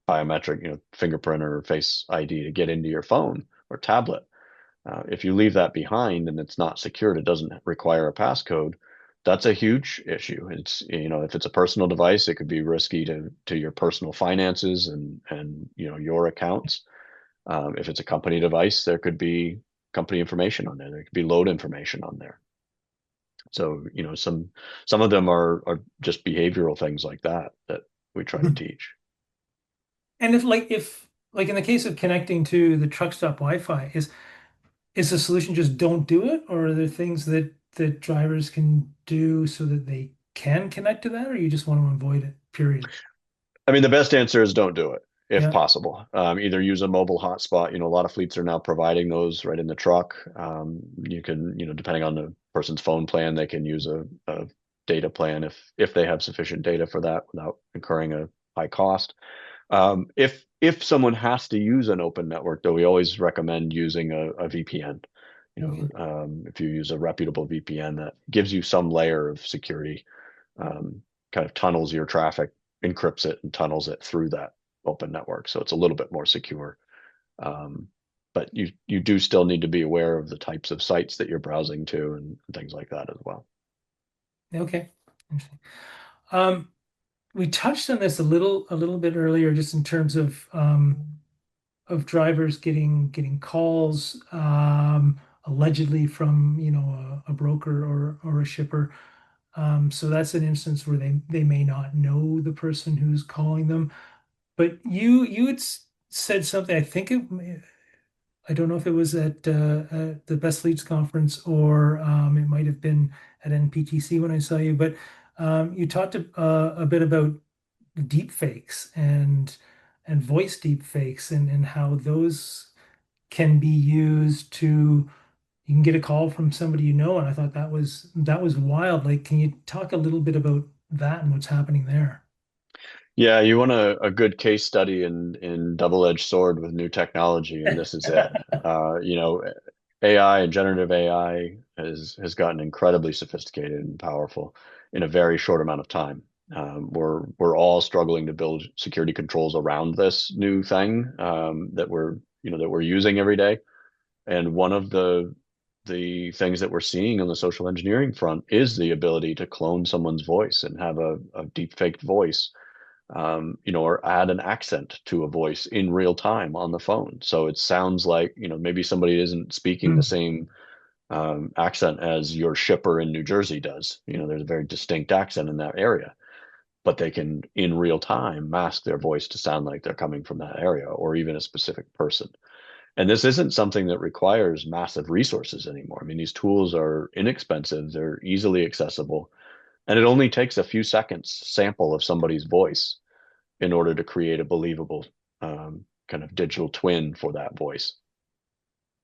biometric, fingerprint or face ID to get into your phone or tablet. If you leave that behind and it's not secured, it doesn't require a passcode. That's a huge issue. It's, if it's a personal device, it could be risky to your personal finances and your accounts. If it's a company device, there could be company information on there. There could be load information on there. So, some of them are just behavioral things like that we try to Mhm. teach. And if in the case of connecting to the truck stop Wi-Fi, is the solution just don't do it, or are there things that drivers can do so that they can connect to that, or you just want to avoid it, period? I mean, the best answer is don't do it if Yeah. possible. Either use a mobile hotspot. A lot of fleets are now providing those right in the truck. You can, depending on the person's phone plan, they can use a data plan if they have sufficient data for that without incurring a high cost. If someone has to use an open network, though, we always recommend using a VPN. Okay. If you use a reputable VPN that gives you some layer of security, um, kind of tunnels your traffic, encrypts it, and tunnels it through that open network, so it's a little bit more secure. Um, but you do still need to be aware of the types of sites that you're browsing to and things like that as well. Okay. Interesting. Um, we touched on this a little bit earlier, just in terms of drivers getting calls, allegedly from, a broker or a shipper. So that's an instance where they may not know the person who's calling them. But you had said something. I don't know if it was at the Best Leads conference, or it might have been at NPTC when I saw you. But you talked a bit about deep fakes and voice deep fakes, and how those can be used to, you can get a call from somebody you know. And I thought that was wild. Like, can you talk a little bit about that and what's happening there? Yeah, you want a good case study in double-edged sword with new technology, and this is it. AI and generative AI has gotten incredibly sophisticated and powerful in a very short amount of time. We're all struggling to build security controls around this new thing, that we're using every day. And one of the things that we're seeing on the social engineering front is the ability to clone someone's voice and have a deep faked voice, or add an accent to a voice in real time on the phone. So it sounds like, maybe somebody isn't speaking the Hmm. same accent as your shipper in New Jersey does. There's a very distinct accent in that area, but they can, in real time, mask their voice to sound like they're coming from that area or even a specific person. And this isn't something that requires massive resources anymore. I mean, these tools are inexpensive, they're easily accessible, and it only takes a few seconds sample of somebody's voice in order to create a believable kind of digital twin for that voice.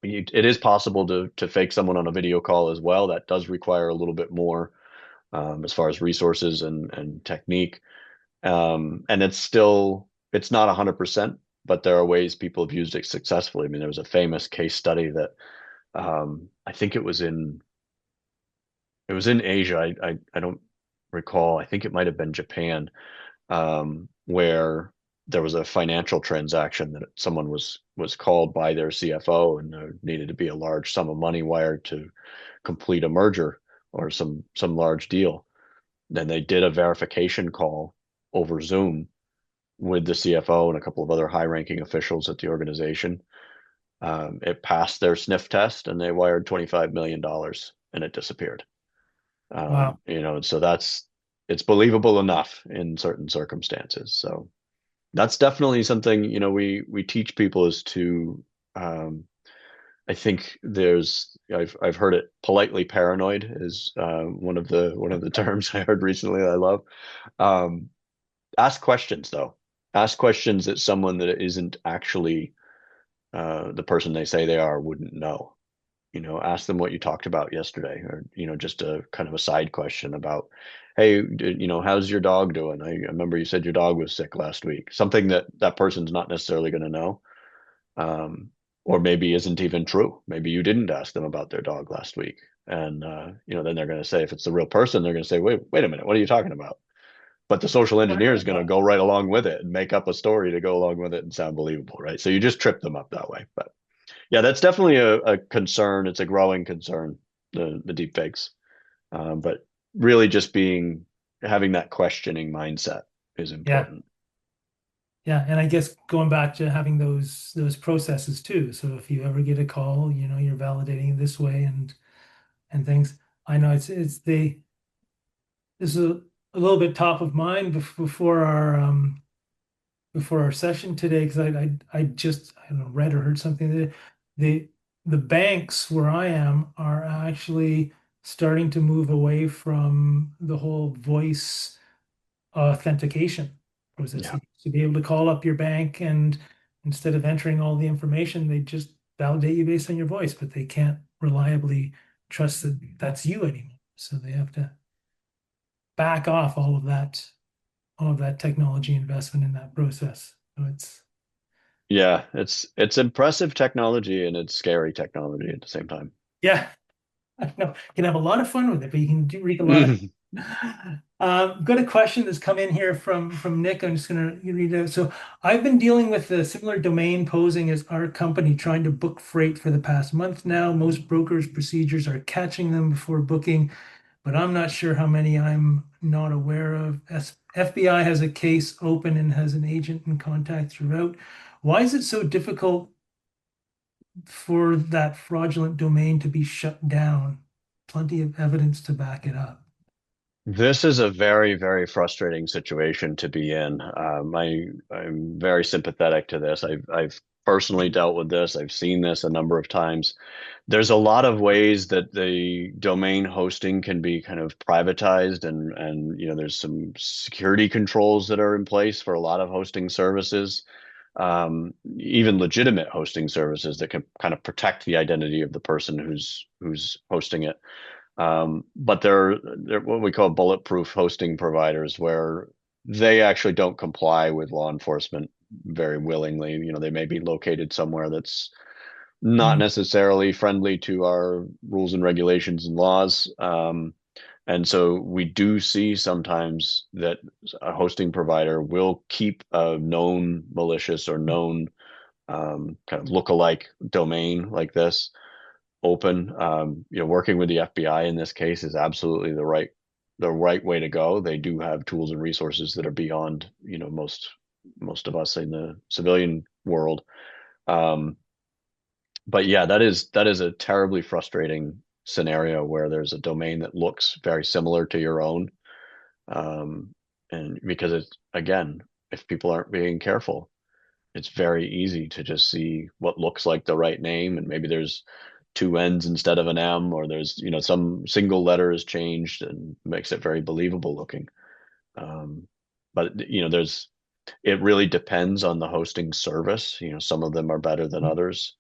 It is possible to fake someone on a video call as well. That does require a little bit more as far as resources and technique. And it's not 100%, but there are ways people have used it successfully. I mean, there was a famous case study that I think it was in Asia. I don't recall. I think it might have been Japan, where there was a financial transaction that someone was called by their CFO, and there needed to be a large sum of money wired to complete a merger or some large deal. Then they did a verification call over Zoom with the CFO and a couple of other high-ranking officials at the organization. It passed their sniff test, and they wired $25 million, and it disappeared. Wow. So it's believable enough in certain circumstances. So that's definitely something, we teach people is to, I think I've heard it, politely paranoid is one of the terms I heard recently that I love. Um, Ask questions though. Ask questions that someone that isn't actually the person they say they are wouldn't know. Ask them what you talked about yesterday, or just a kind of a side question about, hey, how's your dog doing? I remember you said your dog was sick last week. Something that person's not necessarily going to know. Um, or maybe isn't even true. Maybe you didn't ask them about their dog last week. And then they're going to say, if it's the real person, they're going to say, wait a minute, what are you talking about? But the social engineer is going to go right along with it and make up a story to go along with it and sound believable, right? So you just trip them up that way. But yeah, that's definitely a concern. It's a growing concern, the deep fakes. But really just having that questioning mindset is Yeah. important. Yeah, and I guess going back to having those processes too. So if you ever get a call, you're validating it this way and things. I know this is a little bit top of mind before our session today because I just I don't know read or heard something that the the banks where I am are actually starting to move away from the whole voice authentication process. Yeah. You used to be able to call up your bank and instead of entering all the information, they just validate you based on your voice, but they can't reliably trust that that's you anymore. So they have to back off all of that technology investment in that process. So it's Yeah, it's impressive technology and it's scary technology at the same time. yeah, I know. You can have a lot of fun with it, but you can reap a lot. Got a question that's come in here from Nick. I'm just going to read it. So I've been dealing with a similar domain posing as our company, trying to book freight for the past month now. Most brokers' procedures are catching them before booking, but I'm not sure how many I'm not aware of. FBI has a case open and has an agent in contact throughout. Why is it so difficult for that fraudulent domain to be shut down? Plenty of evidence to back it up. This is a very, very frustrating situation to be in. I'm very sympathetic to this. I've personally dealt with this. I've seen this a number of times. There's a lot of ways that the domain hosting can be kind of privatized, and there's some security controls that are in place for a lot of hosting services, even legitimate hosting services that can kind of protect the identity of the person who's hosting it. But they're what we call bulletproof hosting providers, where they actually don't comply with law enforcement very willingly. They may be located somewhere that's not Mm, necessarily friendly to our rules and regulations and laws. And so we do see sometimes that a hosting provider will keep a known malicious or known kind of lookalike domain like this open. Working with the FBI in this case is absolutely the right way to go. They do have tools and resources that are beyond, most of us in the civilian world. Um, but yeah, that is a terribly frustrating scenario where there's a domain that looks very similar to your own. Um, and because it's again, if people aren't being careful, it's very easy to just see what looks like the right name, and maybe there's two N's instead of an M, or there's, some single letter is changed and makes it very believable looking. But it really depends on the hosting service. Some of them are better than others.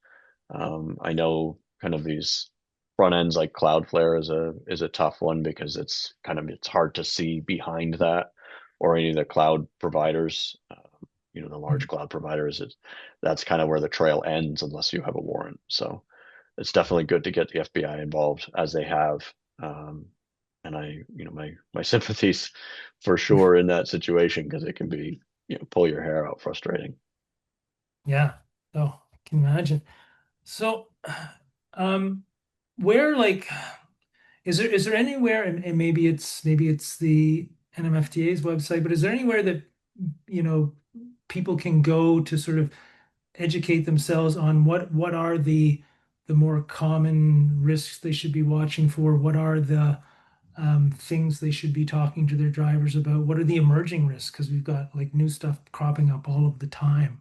I know kind of these front ends like Cloudflare is a tough one because it's hard to see behind that, or any of the cloud providers. The large mm, cloud providers. That's kind of where the trail ends unless you have a warrant. So it's definitely good to get the FBI involved as they have. Um, and my sympathies for sure in that situation because it can be, pull your hair out frustrating. yeah. Oh, I can imagine. So, um, where like is there anywhere and maybe it's the NMFTA's website, but is there anywhere that you know people can go to sort of educate themselves on what are the more common risks they should be watching for? What are the things they should be talking to their drivers about? What are the emerging risks? Because we've got like new stuff cropping up all of the time.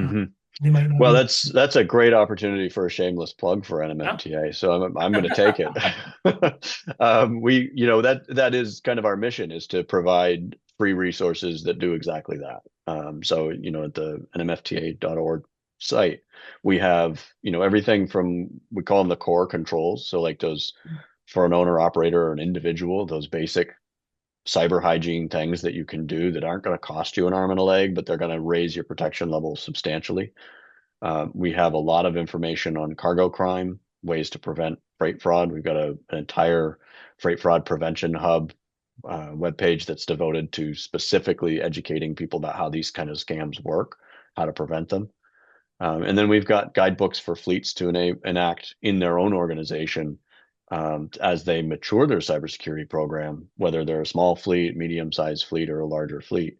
Uh, Hmm. they might not Well, even. that's a great opportunity for a shameless plug for Yeah. NMFTA. So I'm going to take it. That is kind of our mission, is to provide free resources that do exactly that. So at the nmfta.org site, we have everything from, we call them the core controls. So like those for an owner operator or an individual, those basic cyber hygiene things that you can do that aren't going to cost you an arm and a leg, but they're going to raise your protection level substantially. We have a lot of information on cargo crime, ways to prevent freight fraud. We've got an entire freight fraud prevention hub webpage that's devoted to specifically educating people about how these kind of scams work, how to prevent them. And then we've got guidebooks for fleets to enact in their own organization as they mature their cybersecurity program, whether they're a small fleet, medium-sized fleet, or a larger fleet.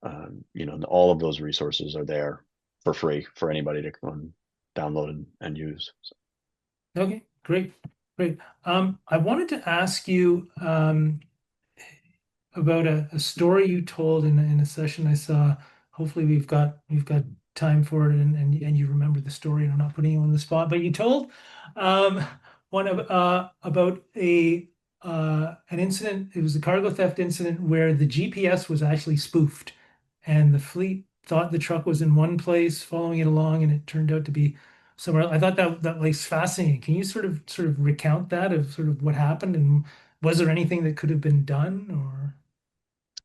All of those resources are there for free for anybody to go and download and use. So. Okay, great, great. I wanted to ask you about a story you told in a session I saw. Hopefully we've got time for it and you remember the story and I'm not putting you on the spot, but you told um, one of about a an incident. It was a cargo theft incident where the GPS was actually spoofed and the fleet thought the truck was in one place following it along and it turned out to be somewhere else. I thought that was fascinating. Can you sort of recount that of sort of what happened and was there anything that could have been done or?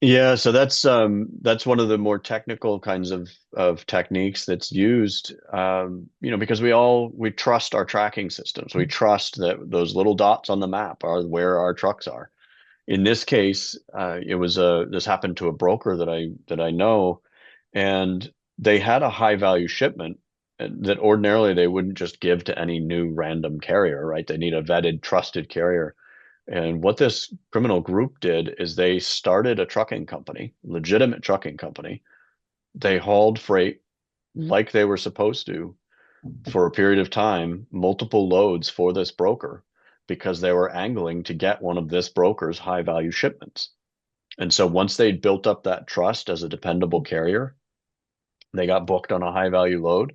Yeah, so that's one of the more technical kinds of techniques that's used, because we trust our tracking systems. We trust that those little dots on the map are where our trucks are. In this case, this happened to a broker that I know, and they had a high value shipment that ordinarily they wouldn't just give to any new random carrier, right? They need a vetted, trusted carrier. And what this criminal group did is they started a trucking company, legitimate trucking company. They hauled freight like they were supposed to for a period of time, multiple loads for this broker because they were angling to get one of this broker's high value shipments. And so once they'd built up that trust as a dependable carrier, they got booked on a high value load.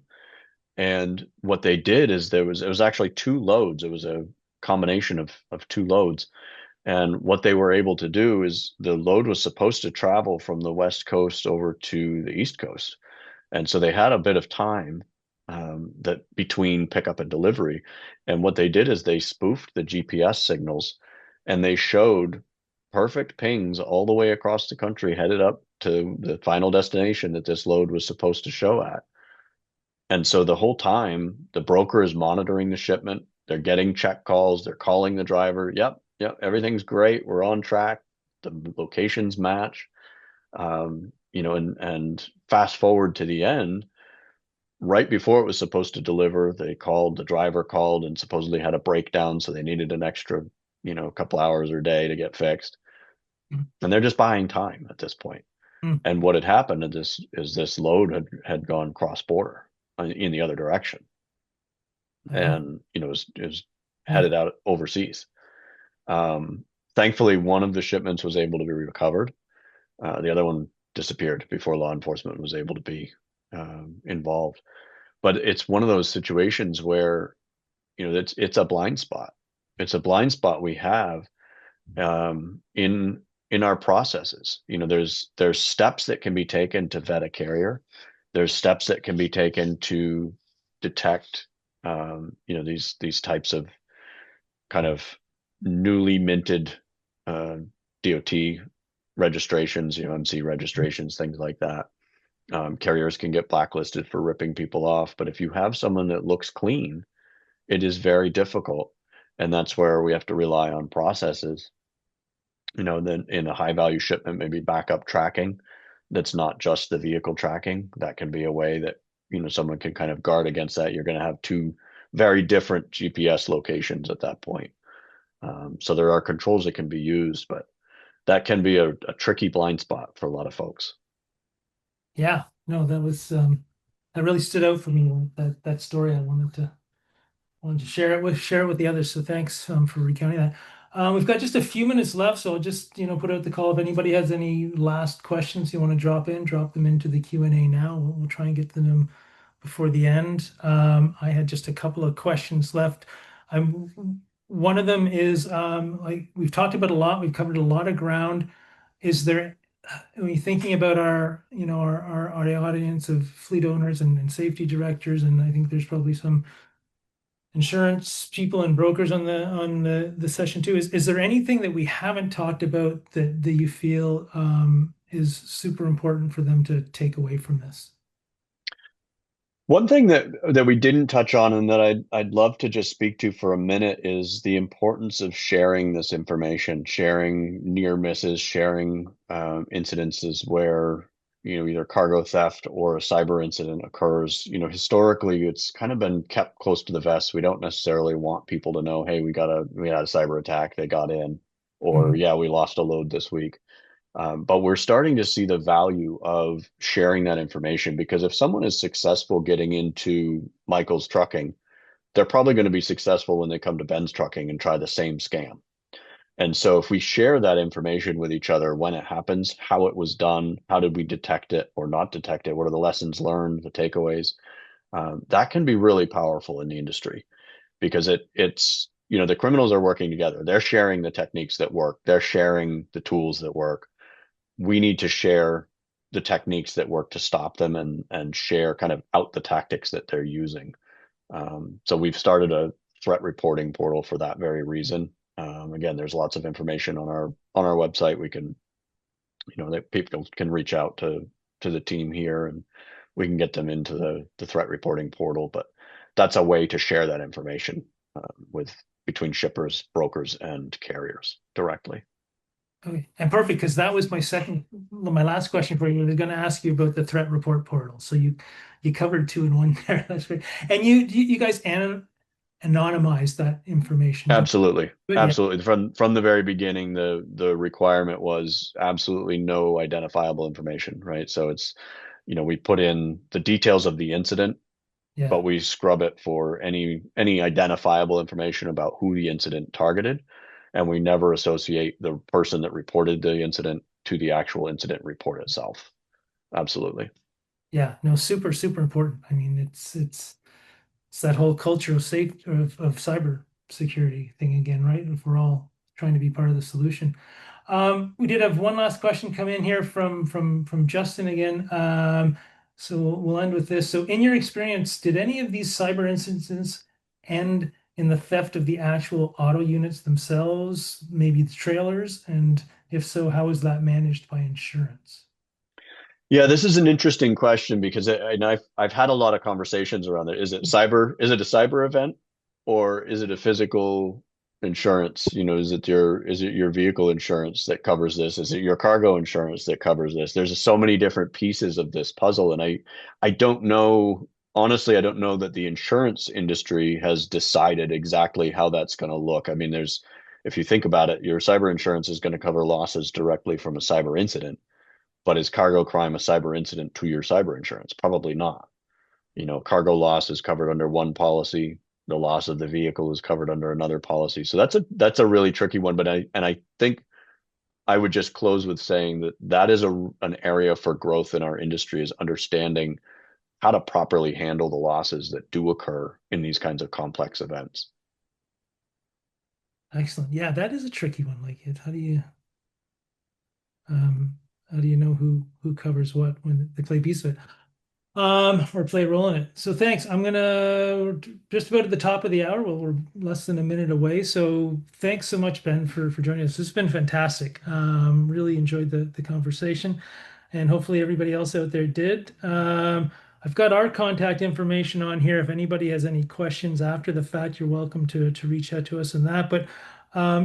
And what they did is it was actually two loads. It was a combination of two loads. And what they were able to do is the load was supposed to travel from the West Coast over to the East Coast. And so they had a bit of time that between pickup and delivery. And what they did is they spoofed the GPS signals and they showed perfect pings all the way across the country headed up to the final destination that this load was supposed to show at. And so the whole time, the broker is monitoring the shipment. They're getting check calls. They're calling the driver. Yep, yep, everything's great. We're on track. The locations match. And fast forward to the end, right before it was supposed to deliver, the driver called and supposedly had a breakdown, so they needed an extra, couple hours or day to get fixed. And they're just buying time at this point. Mm-hmm. And what had happened is this load had gone cross border in the other direction, Oh, and it was yeah. headed out overseas. Thankfully, one of the shipments was able to be recovered. The other one disappeared before law enforcement was able to be involved. But it's one of those situations where it's a blind spot. It's a blind spot we have in our processes. There's steps that can be taken to vet a carrier. There's steps that can be taken to detect these types of kind of newly minted DOT registrations, MC registrations, things like that. Carriers can get blacklisted for ripping people off, but if you have someone that looks clean, it is very difficult. And that's where we have to rely on processes. Then in a high value shipment, maybe backup tracking that's not just the vehicle tracking. That can be a way that, someone can kind of guard against that. You're going to have two very different GPS locations at that point. So there are controls that can be used, but that can be a tricky blind spot for a lot of folks. Yeah, no, that really stood out for me. That story I wanted to share it with the others. So thanks for recounting that. We've got just a few minutes left, so I'll just put out the call. If anybody has any last questions you want to drop them into the Q&A now. We'll try and get to them before the end. I had just a couple of questions left. One of them is like we've talked about a lot. We've covered a lot of ground. Is there when you're thinking about our audience of fleet owners and safety directors, and I think there's probably some insurance people and brokers on the session too. Is there anything that we haven't talked about that you feel is super important for them to take away from this? One thing that we didn't touch on and that I'd love to just speak to for a minute is the importance of sharing this information, sharing near misses, sharing incidences where, either cargo theft or a cyber incident occurs. Historically, it's kind of been kept close to the vest. We don't necessarily want people to know, hey, we had a cyber attack, they got in, or Mhm. yeah, we lost a load this week. But we're starting to see the value of sharing that information because if someone is successful getting into Michael's trucking, they're probably going to be successful when they come to Ben's trucking and try the same scam. And so if we share that information with each other when it happens, how it was done, how did we detect it or not detect it, what are the lessons learned, the takeaways, that can be really powerful in the industry because the criminals are working together. They're sharing the techniques that work. They're sharing the tools that work. We need to share the techniques that work to stop them and share kind of out the tactics that they're using. So we've started a threat reporting portal for that very reason. Again, there's lots of information on our website. We can, that people can reach out to the team here and we can get them into the threat reporting portal. But that's a way to share that information with between shippers, brokers, and carriers directly. Okay, and perfect, because that was my last question for you. I was going to ask you about the threat report portal. So you covered two in one there. That's great. And you guys anonymize that information. Absolutely. But yeah, Absolutely. From the very beginning, the requirement was absolutely no identifiable information, right? So we put in the details of the incident, yeah, but we scrub it for any identifiable information about who the incident targeted, and we never associate the person that reported the incident to the actual incident report itself. Absolutely. yeah. No, super, super important. I mean, it's that whole culture of cyber security thing again, right? If we're all trying to be part of the solution. We did have one last question come in here from Justin again. So we'll end with this. So, in your experience, did any of these cyber incidents end in the theft of the actual auto units themselves, maybe the trailers? And if so, how is that managed by insurance? Yeah, this is an interesting question because and I've had a lot of conversations around it. Is it cyber? Is it a cyber event, or is it a physical insurance? Is it your vehicle insurance that covers this? Is it your cargo insurance that covers this? There's so many different pieces of this puzzle, and I don't know. Honestly, I don't know that the insurance industry has decided exactly how that's going to look. I mean, if you think about it, your cyber insurance is going to cover losses directly from a cyber incident, but is cargo crime a cyber incident to your cyber insurance? Probably not. Cargo loss is covered under one policy. The loss of the vehicle is covered under another policy. So that's a really tricky one. But I think I would just close with saying that is an area for growth in our industry is understanding how to properly handle the losses that do occur in these kinds of complex events. Excellent. Yeah, that is a tricky one. Like it. Um, how do you know who covers what when the clay piece of it? Or play a role in it. So thanks. We're just about at the top of the hour. Well, we're less than a minute away. So thanks so much, Ben, for joining us. This has been fantastic. Really enjoyed the conversation, and hopefully everybody else out there did. I've got our contact information on here. If anybody has any questions after the fact, you're welcome to reach out to us on that. But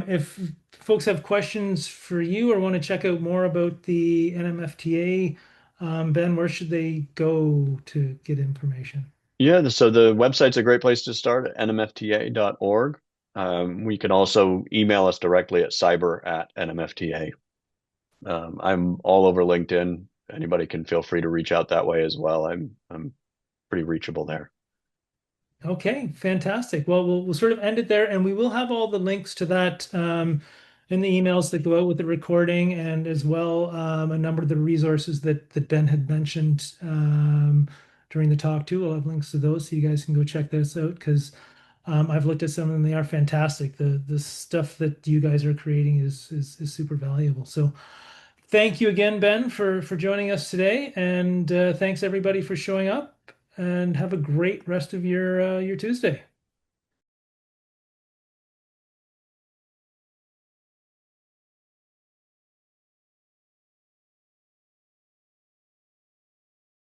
if folks have questions for you or want to check out more about the NMFTA, Ben, where should they go to get information? Yeah, so the website's a great place to start at nmfta.org. We can also email us directly at cyber@nmfta. I'm all over LinkedIn. Anybody can feel free to reach out that way as well. I'm pretty reachable there. Okay, fantastic. Well, we'll sort of end it there, and we will have all the links to that in the emails that go out with the recording, and as well a number of the resources that Ben had mentioned during the talk too. We'll have links to those, so you guys can go check those out because I've looked at some and they are fantastic. The stuff that you guys are creating is super valuable. So thank you again, Ben, for joining us today, and thanks everybody for showing up. And have a great rest of your Tuesday.